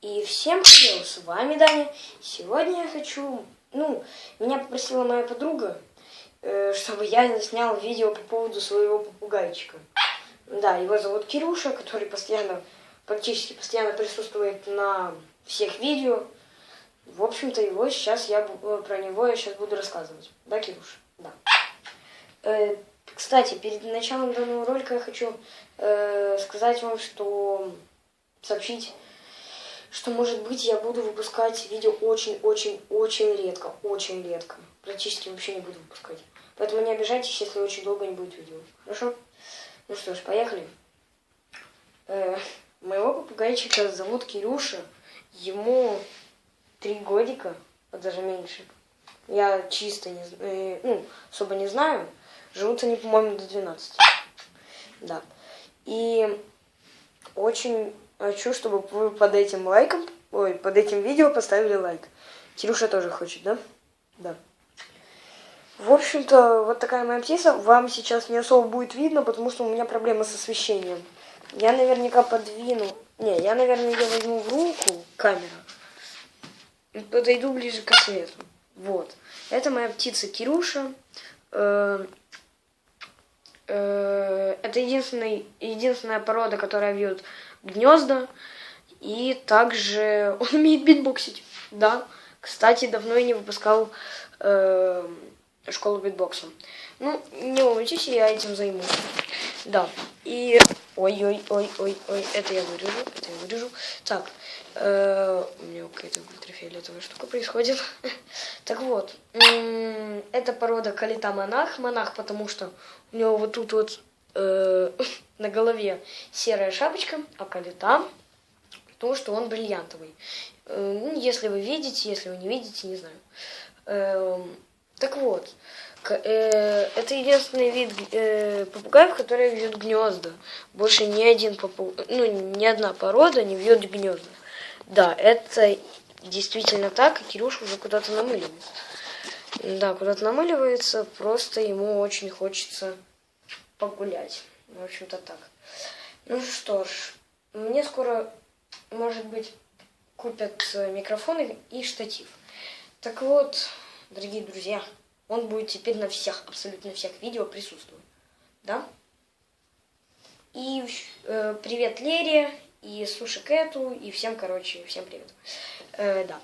И всем привет, с вами Даня. Сегодня я хочу, меня попросила моя подруга, чтобы я снял видео по поводу своего попугайчика. Да, его зовут Кирюша, который практически постоянно присутствует на всех видео. В общем-то, про него я сейчас буду рассказывать. Да, Кирюша? Да. Кстати, перед началом данного ролика я хочу сказать вам, сообщить, что, может быть, я буду выпускать видео очень редко. Практически вообще не буду выпускать. Поэтому не обижайтесь, если очень долго не будет видео. Хорошо? Ну что ж, поехали. Моего попугайчика зовут Кирюша. Ему 3 годика, а даже меньше. Я чисто особо не знаю. Живут они, по-моему, до 12. Да. И очень хочу, чтобы вы под этим видео поставили лайк. Кирюша тоже хочет, да? Да. В общем-то, вот такая моя птица. Вам сейчас не особо будет видно, потому что у меня проблемы с освещением. Я наверняка я возьму в руку камеру и подойду ближе к свету. Вот. Это моя птица Кирюша. Это единственная порода, которая вьет гнезда. И также он умеет битбоксить. Да. Кстати, давно я не выпускал школу битбокса. Ну, не волнуйтесь, я этим займусь. Да. И... Ой, это я вырежу. Так. У меня какая-то ультрафиолетовая штука происходит. Так вот. Это порода калита-монах. Монах, потому что у него вот тут вот на голове серая шапочка, а калита, потому что он бриллиантовый. Если вы видите, если вы не видите, не знаю. Так вот. Это единственный вид попугаев, который вьет гнезда. Больше ни одна порода не вьет гнезда. Да, это действительно так, и Кирюша уже куда-то намыливается. Да, куда-то намыливается, просто ему очень хочется погулять. В общем-то так. Ну что ж, мне скоро, может быть, купят микрофон и штатив. Так вот, дорогие друзья, он будет теперь на абсолютно всех видео присутствовать. Да? И привет Лере, и Суши Кэту, и всем привет. Да.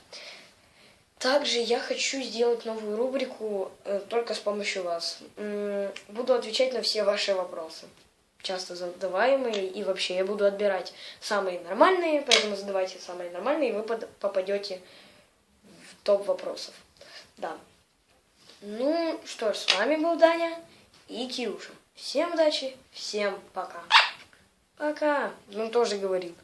Также я хочу сделать новую рубрику только с помощью вас. Буду отвечать на все ваши вопросы, часто задаваемые, и вообще я буду отбирать самые нормальные, поэтому задавайте самые нормальные, и вы попадете в топ вопросов. Да. Ну что ж, с вами был Даня и Кирюша. Всем удачи, всем пока. Пока. Он тоже говорит.